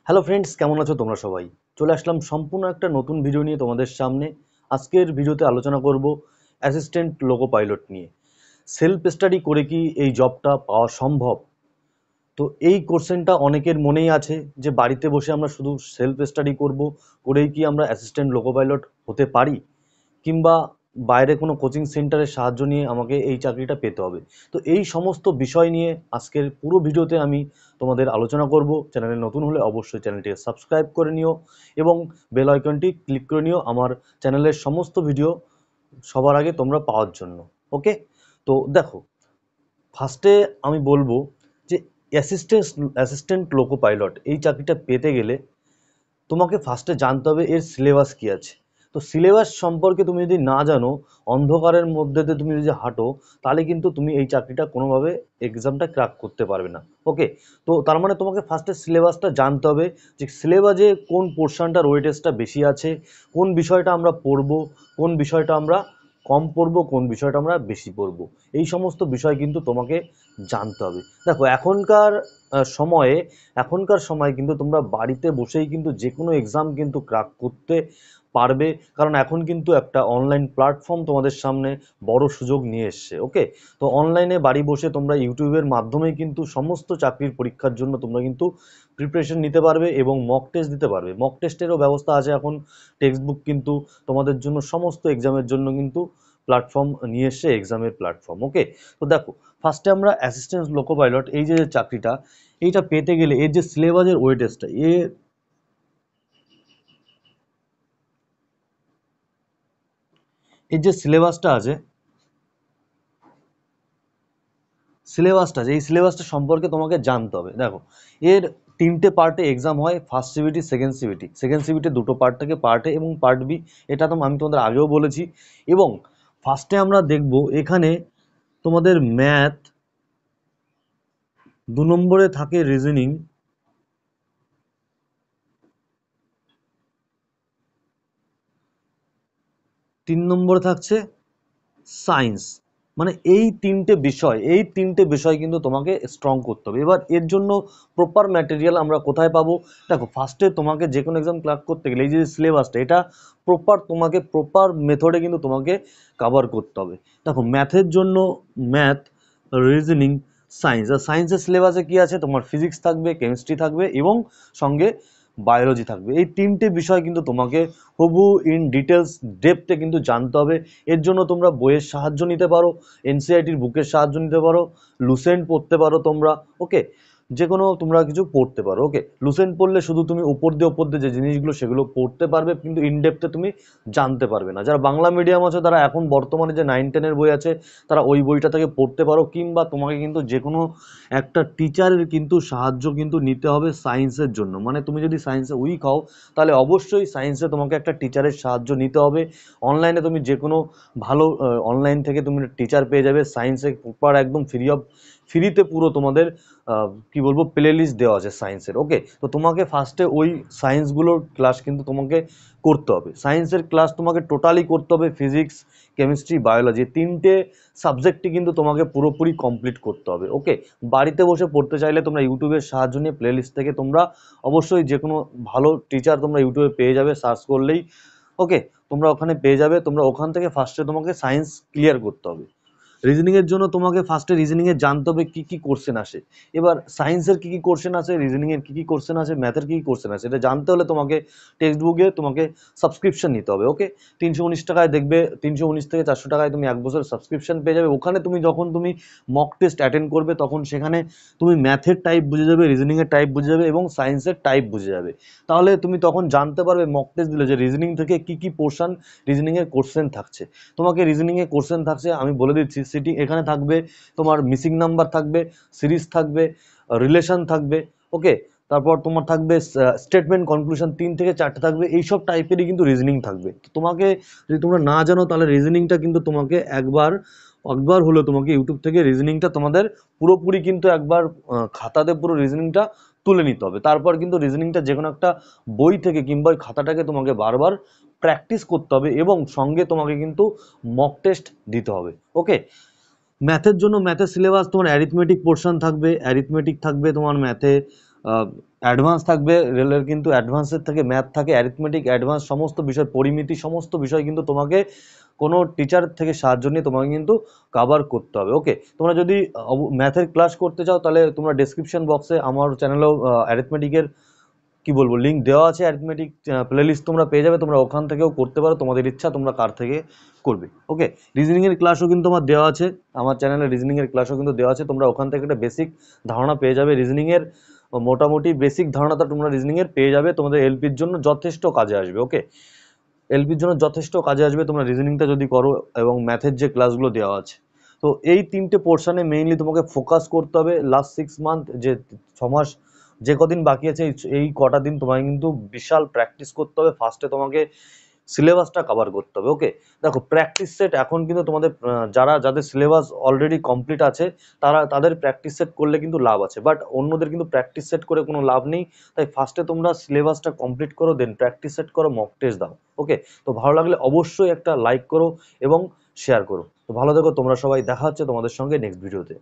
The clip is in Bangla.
হ্যালো ফ্রেন্ডস, কেমন আছো তোমরা সবাই? চলে আসলাম সম্পূর্ণ একটা নতুন ভিডিও নিয়ে তোমাদের সামনে। আজকের ভিডিওতে আলোচনা করব অ্যাসিস্ট্যান্ট লোকো পাইলট নিয়ে। সেলফ স্টাডি করে কি এই জবটা পাওয়া সম্ভব? তো এই কোশ্চেনটা অনেকের মনেই আছে যে বাড়িতে বসে আমরা শুধু সেলফ স্টাডি করব, করেই কি আমরা অ্যাসিস্ট্যান্ট লোকো পাইলট হতে পারি, কিংবা বাইরে কোনো কোচিং সেন্টারের সাহায্য নিয়ে আমাকে এই চাকরিটা পেতে হবে। তো এই সমস্ত বিষয় নিয়ে আজকের পুরো ভিডিওতে আমি তোমাদের আলোচনা করব। চ্যানেলে নতুন হলে অবশ্যই চ্যানেলটিকে সাবস্ক্রাইব করে নিও এবং বেল আইকনটি ক্লিক করে নিও আমার চ্যানেলের সমস্ত ভিডিও সবার আগে তোমরা পাওয়ার জন্য। ওকে, তো দেখো, ফার্স্টে আমি বলবো যে অ্যাসিস্ট্যান্ট লোকো পাইলট এই চাকরিটা পেতে গেলে তোমাকে ফার্স্টে জানতে হবে এর সিলেবাস কী আছে। তো সিলেবাস সম্পর্কে তুমি যদি না জানো, অন্ধকারের মধ্যে দিয়ে তুমি যদি হাঁটো, তাহলে কিন্তু তুমি এই চাকরিটা কোনোভাবে এক্সামটা ক্র্যাক করতে পারবে না। ওকে, তো তার মানে তোমাকে ফার্স্টে সিলেবাসটা জানতে হবে যে সিলেবাসে কোন পোর্শনটার ওয়েটেজটা বেশি আছে, কোন বিষয়টা আমরা পড়বো, কোন বিষয়টা আমরা কম পড়বো, কোন বিষয়টা আমরা বেশি পড়বো। এই সমস্ত বিষয় কিন্তু তোমাকে জানতে হবে। দেখো, এখনকার সময়ে কিন্তু তোমরা বাড়িতে বসেই কিন্তু যে কোনো এক্সাম কিন্তু ক্র্যাক করতে পারবে, কারণ এখন কিন্তু একটা অনলাইন প্ল্যাটফর্ম তোমাদের সামনে বড় সুযোগ নিয়ে এসছে। ওকে, তো অনলাইনে বাড়ি বসে তোমরা ইউটিউবের মাধ্যমে কিন্তু সমস্ত চাকরির পরীক্ষার জন্য তোমরা কিন্তু প্রিপারেশন নিতে পারবে এবং মক টেস্ট দিতে পারবে। মক টেস্টেরও ব্যবস্থা আছে এখন। টেক্সট বুক কিন্তু তোমাদের জন্য সমস্ত এক্সামের জন্য কিন্তু প্ল্যাটফর্ম নিয়ে এসছে, এক্সামের প্ল্যাটফর্ম। ওকে, তো দেখো, ফার্স্টে আমরা অ্যাসিস্ট্যান্ট লোকো পাইলট এই যে চাকরিটা, এইটা পেতে গেলে এর যে সিলেবাসের ওয়েটেজটা, এর যে সিলেবাসটা এই সিলেবাসটা সম্পর্কে তোমাকে জানতে হবে। দেখো, এর তিনটে পার্টে এক্সাম হয়, ফার্স্ট সিবিটি, সেকেন্ড সিবিটি দুটো পার্ট থাকে, পার্ট এ এবং পার্ট বি। এটা তো আমি তোমাদের আগেও বলেছি। এবং ফার্স্টে আমরা দেখব এখানে তোমাদের ম্যাথ, 2 নম্বরে থাকে রিজনিং, 3 নম্বরে থাকছে সায়েন্স। মানে এই তিনটে বিষয় কিন্তু তোমাকে স্ট্রং করতে হবে। এবার এর জন্য প্রপার ম্যাটেরিয়াল আমরা কোথায় পাবো? দেখো, ফার্স্টে তোমাকে যে কোনো এক্সাম ক্র্যাক করতে গেলে এই যে সিলেবাসটা, এটা প্রপার মেথডে কিন্তু তোমাকে কভার করতে হবে। দেখো, ম্যাথের জন্য ম্যাথ, রিজনিং, সায়েন্স। আর সায়েন্সের সিলেবাসে কি আছে? তোমার ফিজিক্স থাকবে, কেমিস্ট্রি থাকবে এবং সঙ্গে বায়োলজি থাকবে। এই তিনটে বিষয় কিন্তু তোমাকে হুবহু ইন ডিটেলস ডেপথে কিন্তু জানতে হবে। এর জন্য তোমরা বইয়ের সাহায্য নিতে পারো, এনসিআরটির বুকের সাহায্য নিতে পারো, লুসেন্ট পড়তে পারো তোমরা। ওকে, যে কোনো তোমরা কিছু পড়তে পারো। ওকে, লুসেন্ট পড়লে শুধু তুমি উপর দিয়ে যে জিনিসগুলো সেগুলো পড়তে পারবে, কিন্তু ইনডেপথে তুমি জানতে পারবে না। যারা বাংলা মিডিয়াম আছে তারা এখন বর্তমানে যে 9-10-এর বই আছে তারা ওই বইটা থেকে পড়তে পারো, কিংবা তোমাকে কিন্তু যে কোনো একটা টিচারের কিন্তু সাহায্য কিন্তু নিতে হবে সায়েন্সের জন্য। মানে তুমি যদি সায়েন্সে উইক হও, তাহলে অবশ্যই সায়েন্সে তোমাকে একটা টিচারের সাহায্য নিতে হবে। অনলাইনে তুমি যে কোনো ভালো অনলাইন থেকে তুমি টিচার পেয়ে যাবে। সায়েন্সে প্রপার একদম ফ্রিতে পুরো তোমাদের কি বলবো প্লে লিস্ট দেওয়া আছে সায়েন্সের। ওকে, তো তোমাকে ফার্স্টে ওই সায়েন্সগুলোর ক্লাস কিন্তু তোমাকে করতে হবে। সায়েন্সের ক্লাস তোমাকে টোটালি করতে হবে, ফিজিক্স, কেমিস্ট্রি, বায়োলজি, তিনটে সাবজেক্টই কিন্তু তোমাকে পুরোপুরি কমপ্লিট করতে হবে। ওকে, বাড়িতে বসে পড়তে চাইলে তোমরা ইউটিউবের সাহায্য নিয়ে প্লে লিস্ট থেকে তোমরা অবশ্যই যে কোনো ভালো টিচার তোমরা ইউটিউবে পেয়ে যাবে, সার্চ করলেই। ওকে, তোমরা ওখানে পেয়ে যাবে। তোমরা ওখান থেকে ফার্স্টে তোমাকে সায়েন্স ক্লিয়ার করতে হবে। রিজনিংয়ের জন্য তোমাকে ফার্স্টে রিজনিংয়ে জানতে হবে কী কী কোশ্চেন আসে। এবার সায়েন্সের কী কী কোশ্চেন আছে, রিজনিংয়ের কী কী কোশ্চেন আছে, ম্যাথের কী কী কোশ্চেন আছে, এটা জানতে হলে তোমাকে টেক্সট বুকে তোমাকে সাবস্ক্রিপশন নিতে হবে। ওকে, 319 টাকায় দেখবে, 319 থেকে 400 টাকায় তুমি 1 বছরের সাবস্ক্রিপশন পেয়ে যাবে। ওখানে যখন তুমি মক টেস্ট অ্যাটেন্ড করবে, তখন সেখানে তুমি ম্যাথের টাইপ বুঝে যাবে, রিজনিংয়ের টাইপ বুঝে যাবে এবং সায়েন্সের টাইপ বুঝে যাবে। তাহলে তুমি তখন জানতে পারবে মক টেস্ট দিলে যে রিজনিং থেকে কী কী পোর্শন রিজনিংয়ের কোশ্চেন থাকছে। তোমাকে রিজনিংয়ে কোশ্চেন থাকছে, আমি বলে দিচ্ছি। এখানে থাকবে তোমার মিসিং নাম্বার থাকবে, সিরিজ থাকবে, রিলেশন থাকবে। ওকে, তারপর তোমার থাকবে স্টেটমেন্ট, কনক্লুশন, 3 থেকে 4টে থাকবে। এইসব টাইপেরই কিন্তু রিজনিং থাকবে। তো তোমাকে যদি তোমরা না জানো, তাহলে রিজনিংটা কিন্তু তোমাকে একবার একবার হলো তোমাকে ইউটিউব থেকে রিজনিংটা তোমাদের পুরোপুরি কিন্তু একবার খাতাতে পুরো রিজনিংটা তুলে নিতে হবে। তারপর কিন্তু রিজনিংটা যে কোনো একটা বই থেকে কিংবা ওই খাতাটাকে তোমাকে বারবার প্র্যাকটিস করতে হবে এবং সঙ্গে তোমাকে কিন্তু মক টেস্ট দিতে হবে। ওকে, ম্যাথের জন্য ম্যাথের সিলেবাস তোমার অ্যারিথমেটিক পোর্শন থাকবে, তোমার ম্যাথে অ্যাডভান্স থাকবে রেলের, কিন্তু অ্যাডভান্সের থেকে ম্যাথ থাকে, অ্যারিথমেটিক অ্যাডভান্স সমস্ত বিষয়, পরিমিতি সমস্ত বিষয় কিন্তু তোমাকে কোনো টিচার থেকে সাহায্য নিয়ে তোমাকে কিন্তু কভার করতে হবে। ওকে, তোমরা যদি ম্যাথের ক্লাস করতে চাও তাহলে তোমরা ডেসক্রিপশন বক্সে আমার চ্যানেলেও অ্যারিথমেটিকের কি বলবো লিঙ্ক দেওয়া আছে, অ্যারিথমেটিক প্লেলিস্ট তোমরা পেয়ে যাবে, তোমরা ওখান থেকেও করতে পারো, তোমাদের ইচ্ছা তোমরা কার থেকে করবে। ওকে, রিজনিং এর ক্লাসও কিন্তু আমার দেওয়া আছে, আমার চ্যানেলে রিজনিং এর ক্লাসও কিন্তু দেওয়া আছে, তোমরা ওখান থেকে একটা বেসিক ধারণা পেয়ে যাবে রিজনিং এর, মোটামুটি বেসিক ধারণাটা তোমরা রিজনিং এর পেয়ে যাবে, তোমাদের এলপির জন্য যথেষ্ট কাজে আসবে। ওকে, এলপির জন্য যথেষ্ট কাজে আসবে তোমরা রিজনিংটা যদি করো, এবং ম্যাথের যে ক্লাসগুলো দেওয়া আছে। তো এই তিনটে পোর্শনে মেইনলি তোমাকে ফোকাস করতে হবে। লাস্ট 6 মান্থ, যে 6 মাস যে কদিন বাকি আছে, এই কটা দিন তোমাকে কিন্তু বিশাল প্র্যাকটিস করতে হবে। ফার্স্টে তোমাকে সিলেবাসটা কভার করতে হবে। ওকে, দেখো প্র্যাকটিস সেট এখন কিন্তু তোমাদের যাদের সিলেবাস অলরেডি কমপ্লিট আছে তাদের প্র্যাকটিস সেট করলে কিন্তু লাভ আছে, বাট অন্যদের কিন্তু প্র্যাকটিস সেট করে কোনো লাভ নেই। তাই ফার্স্টে তোমরা সিলেবাসটা কমপ্লিট করো, দেন প্র্যাকটিস সেট করো, মক টেস্ট দাও। ওকে, তো ভালো লাগলে অবশ্যই একটা লাইক করো এবং শেয়ার করো। তো ভালো থেকো তোমরা সবাই, দেখা হচ্ছে তোমাদের সঙ্গে নেক্সট ভিডিওতে।